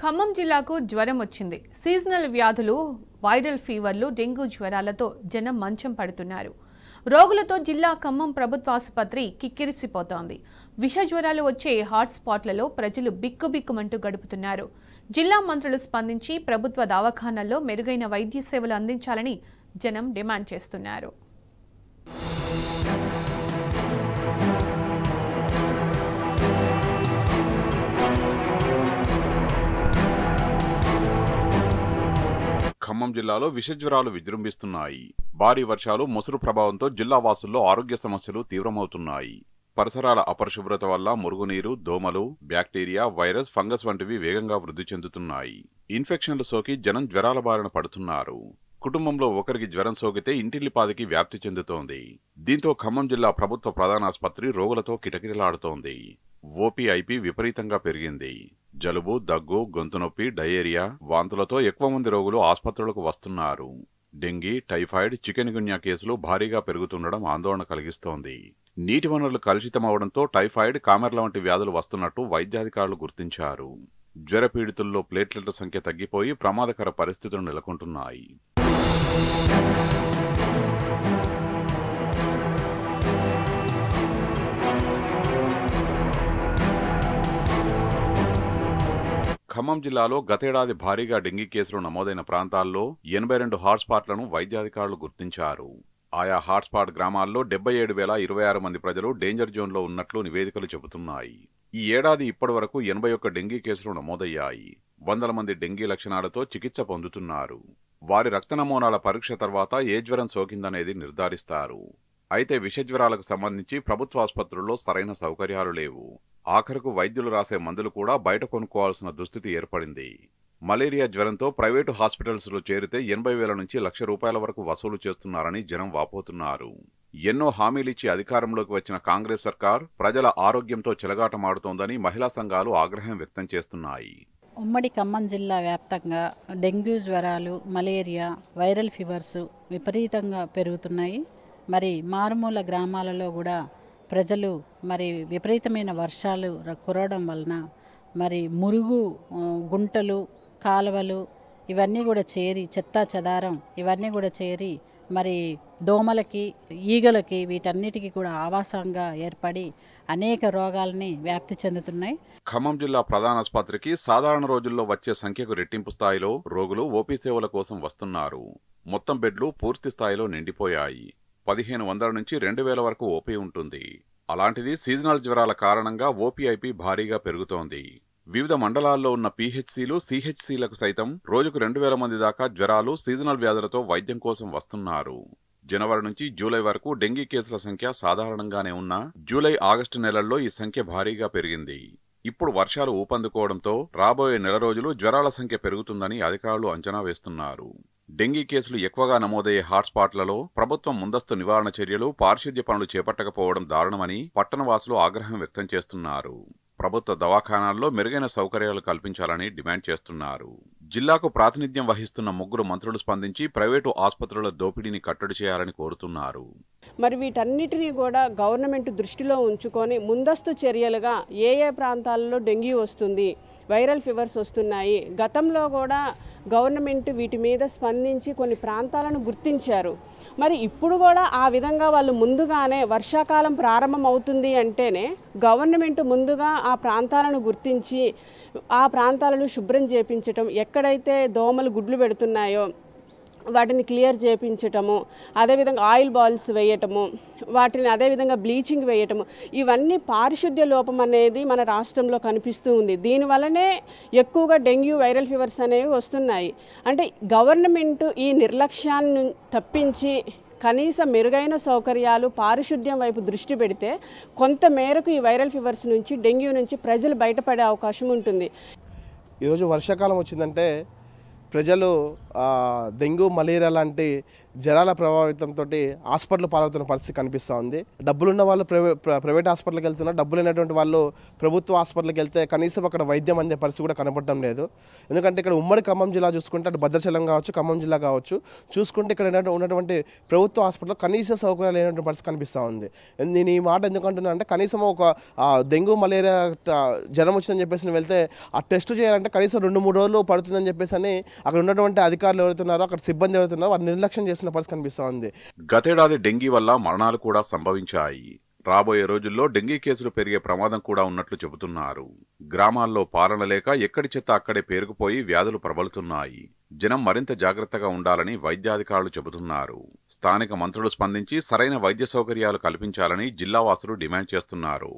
ఖమ్మం జిల్లాకు జ్వరం వచ్చింది. సీజనల్ వ్యాధులు, వైరల్ ఫీవర్లు, డెంగ్యూ జ్వరాలతో జనం మంచం పడుతున్నారు. రోగులతో జిల్లా ఖమ్మం ప్రభుత్వ ఆసుపత్రి కిక్కిరిసిపోతోంది. విష జ్వరాలు వచ్చే హాట్ స్పాట్లలో ప్రజలు బిక్కుబిక్కుమంటూ గడుపుతున్నారు. జిల్లా మంత్రులు స్పందించి ప్రభుత్వ దవాఖానాల్లో మెరుగైన వైద్య సేవలు అందించాలని జనం డిమాండ్ చేస్తున్నారు. ఖమ్మం జిల్లాలో విషజ్వరాలు విజృంభిస్తున్నాయి. భారీ వర్షాలు, ముసురు ప్రభావంతో జిల్లా వాసుల్లో ఆరోగ్య సమస్యలు తీవ్రమవుతున్నాయి. పరిసరాల అపరిశుభ్రత వల్ల మురుగునీరు, దోమలు, బ్యాక్టీరియా, వైరస్, ఫంగస్ వంటివి వేగంగా వృద్ధి చెందుతున్నాయి. ఇన్ఫెక్షన్లు సోకి జనం జ్వరాల బారిన పడుతున్నారు. కుటుంబంలో ఒకరికి జ్వరం సోకితే ఇంటిల్లిపాదికి వ్యాప్తి చెందుతోంది. దీంతో ఖమ్మం జిల్లా ప్రభుత్వ ప్రధానాసుపత్రి రోగులతో కిటకిటలాడుతోంది. ఓపీఐపీ విపరీతంగా పెరిగింది. జలుబు, దగ్గు, గొంతు నొప్పి, డయేరియా, వాంతులతో ఎక్కువ మంది రోగులు ఆసుపత్రులకు వస్తున్నారు. డెంగీ, టైఫాయిడ్, చికెన్ గున్యా కేసులు భారీగా పెరుగుతుండడం ఆందోళన కలిగిస్తోంది. నీటి వనరులు కలుషితమవడంతో టైఫాయిడ్, కామెర్ల వంటి వ్యాధులు వస్తున్నట్టు వైద్యాధికారులు గుర్తించారు. జ్వర పీడితుల్లో ప్లేట్లెట్ల సంఖ్య తగ్గిపోయి ప్రమాదకర పరిస్థితులు నెలకొంటున్నాయి. ఖమ్మం జిల్లాలో గతేడాది భారీగా డెంగీ కేసులు నమోదైన ప్రాంతాల్లో 82 హాట్స్పాట్లను వైద్యాధికారులు గుర్తించారు. ఆయా హాట్స్పాట్ గ్రామాల్లో 77,026 మంది ప్రజలు డేంజర్ జోన్లో ఉన్నట్లు నివేదికలు చెబుతున్నాయి. ఈ ఏడాది ఇప్పటి వరకు 81 డెంగీ కేసులు నమోదయ్యాయి. వందల మంది డెంగీ లక్షణాలతో చికిత్స పొందుతున్నారు. వారి రక్త నమూనాల పరీక్ష తర్వాత ఏ జ్వరం సోకిందనేది నిర్ధారిస్తారు. అయితే విషజ్వరాలకు సంబంధించి ప్రభుత్వ ఆసుపత్రుల్లో సరైన సౌకర్యాలు లేవు. ఆఖరకు వైద్యులు రాసే మందులు కూడా బయట కొనుక్కోవాల్సిన దుస్థితి ఏర్పడింది. మలేరియా జ్వరంతో ప్రైవేటు హాస్పిటల్స్లో చేరితే 80,000 నుంచి ₹1,00,000 వరకు వసూలు చేస్తున్నారని జనం వాపోతున్నారు. ఎన్నో హామీలిచ్చి అధికారంలోకి వచ్చిన కాంగ్రెస్ సర్కార్ ప్రజల ఆరోగ్యంతో చెలగాటమాడుతోందని మహిళా సంఘాలు ఆగ్రహం వ్యక్తం చేస్తున్నాయి. ఉమ్మడి ఖమ్మం జిల్లా వ్యాప్తంగా డెంగ్యూ జ్వరాలు, మలేరియా, వైరల్ ఫీవర్స్ విపరీతంగా పెరుగుతున్నాయి. మరి మారుమూల గ్రామాలలో కూడా ప్రజలు మరి విపరీతమైన వర్షాలు కురవడం వలన మరి మురుగు, గుంటలు, కాలువలు ఇవన్నీ కూడా చేరి, చెత్తా చెదారం ఇవన్నీ కూడా చేరి మరి దోమలకి, ఈగలకి వీటన్నిటికీ కూడా ఆవాసంగా ఏర్పడి అనేక రోగాలని వ్యాప్తి చెందుతున్నాయి. ఖమ్మం జిల్లా ప్రధానాసుపత్రికి సాధారణ రోజుల్లో వచ్చే సంఖ్యకు రెట్టింపు స్థాయిలో రోగులు ఓపీ సేవల కోసం వస్తున్నారు. మొత్తం బెడ్లు పూర్తి స్థాయిలో నిండిపోయాయి. 1,500 నుంచి 2,000 వరకు ఓపీ ఉంటుంది. అలాంటిది సీజనల్ జ్వరాల కారణంగా ఓపీఐపీ భారీగా పెరుగుతోంది. వివిధ మండలాల్లో ఉన్న పీహెచ్సీలు, సీహెచ్సీలకు సైతం రోజుకు 2,000 మంది దాకా జ్వరాలు, సీజనల్ వ్యాధులతో వైద్యం కోసం వస్తున్నారు. జనవరి నుంచి జూలై వరకు డెంగీ కేసుల సంఖ్య సాధారణంగానే ఉన్నా జూలై, ఆగస్టు నెలల్లో ఈ సంఖ్య భారీగా పెరిగింది. ఇప్పుడు వర్షాలు ఊపందుకోవడంతో రాబోయే నెల రోజులు జ్వరాల సంఖ్య పెరుగుతుందని అధికారులు అంచనా వేస్తున్నారు. డెంగీ కేసులు ఎక్కువగా నమోదయ్యే హాట్స్పాట్లలో ప్రభుత్వం ముందస్తు నివారణ చర్యలు, పారిశుద్ధ్య పనులు చేపట్టకపోవడం దారుణమని పట్టణవాసులు ఆగ్రహం వ్యక్తం చేస్తున్నారు. ప్రభుత్వ దవాఖానాల్లో మెరుగైన సౌకర్యాలు కల్పించాలని డిమాండ్ చేస్తున్నారు. జిల్లాకు ప్రాతినిధ్యం వహిస్తున్న 3 మంత్రులు స్పందించి ప్రైవేటు ఆసుపత్రుల దోపిడీని కట్టడి చేయాలని కోరుతున్నారు. మరి వీటన్నిటినీ కూడా గవర్నమెంట్ దృష్టిలో ఉంచుకొని ముందస్తు చర్యలుగా ఏ ప్రాంతాల్లో డెంగ్యూ వస్తుంది, వైరల్ ఫీవర్స్ వస్తున్నాయి, గతంలో కూడా గవర్నమెంట్ వీటి మీద స్పందించి కొన్ని ప్రాంతాలను గుర్తించారు. మరి ఇప్పుడు కూడా ఆ విధంగా వాళ్ళు ముందుగానే వర్షాకాలం ప్రారంభం అవుతుంది అంటేనే గవర్నమెంట్ ముందుగా ఆ ప్రాంతాలను గుర్తించి ఆ ప్రాంతాలను శుభ్రం చేయించటం, ఎక్కడైతే దోమలు గుడ్లు పెడుతున్నాయో వాటిని క్లియర్ చేయించటము, అదేవిధంగా ఆయిల్ బాల్స్ వేయటము, వాటిని అదేవిధంగా బ్లీచింగ్ వేయటము, ఇవన్నీ పారిశుద్ధ్య లోపం అనేది మన రాష్ట్రంలో కనిపిస్తూ ఉంది. దీనివల్లనే ఎక్కువగా డెంగ్యూ, వైరల్ ఫీవర్స్ అనేవి వస్తున్నాయి. అంటే గవర్నమెంట్ ఈ నిర్లక్ష్యాన్ని తప్పించి కనీసం మెరుగైన సౌకర్యాలు, పారిశుద్ధ్యం వైపు దృష్టి పెడితే కొంత మేరకు ఈ వైరల్ ఫీవర్స్ నుంచి, డెంగ్యూ నుంచి ప్రజలు బయటపడే అవకాశం ఉంటుంది. ఈరోజు వర్షాకాలం వచ్చిందంటే ప్రజలు డెంగ్యూ మలేరియా లాంటి జ్వరాల ప్రభావితంతో హాస్పిటల్ పాలవుతున్న పరిస్థితి కనిపిస్తూ ఉంది. డబ్బులున్న వాళ్ళు ప్రైవేట్ హాస్పిటల్కి వెళ్తున్నారు, డబ్బులు లేనటువంటి వాళ్ళు ప్రభుత్వ హాస్పిటల్కి వెళ్తే కనీసం అక్కడ వైద్యం అందే పరిస్థితి కూడా కనపడటం లేదు. ఎందుకంటే ఇక్కడ ఉమ్మడి ఖమ్మం జిల్లా చూసుకుంటే అటు భద్రాచలం కావచ్చు, ఖమ్మం జిల్లా కావచ్చు చూసుకుంటే ఇక్కడ ఉన్నటువంటి ప్రభుత్వ హాస్పిటల్లో కనీస సౌకర్యాలు లేనటువంటి పరిస్థితి కనిపిస్తూ ఉంది. నేను ఈ మాట ఎందుకంటున్నా అంటే కనీసం ఒక డెంగ్యూ మలేరియా జ్వరం వచ్చిందని చెప్పేసి వెళ్తే ఆ టెస్ట్ చేయాలంటే కనీసం 2-3 రోజులు పడుతుందని చెప్పేసి అని అక్కడ ఉన్నటువంటి అధికారులు ఎవరుతున్నారో అక్కడ సిబ్బంది ఎవరుతున్నారో వారు నిర్లక్ష్యం చేస్తున్న పరిస్థితి కనిపిస్తూ ఉంది. గతేడాది డెంగీ వల్ల మరణాలు కూడా సంభవించాయి. రాబోయే రోజుల్లో డెంగీ కేసులు పెరిగే ప్రమాదం కూడా ఉన్నట్లు చెబుతున్నారు. గ్రామాల్లో పాలన లేక ఎక్కడి చెత్త అక్కడే పేరుకుపోయి వ్యాధులు ప్రబలుతున్నాయి. జనం మరింత జాగ్రత్తగా ఉండాలని వైద్యాధికారులు చెబుతున్నారు. స్థానిక మంత్రులు స్పందించి సరైన వైద్య సౌకర్యాలు కల్పించాలని జిల్లావాసులు డిమాండ్ చేస్తున్నారు.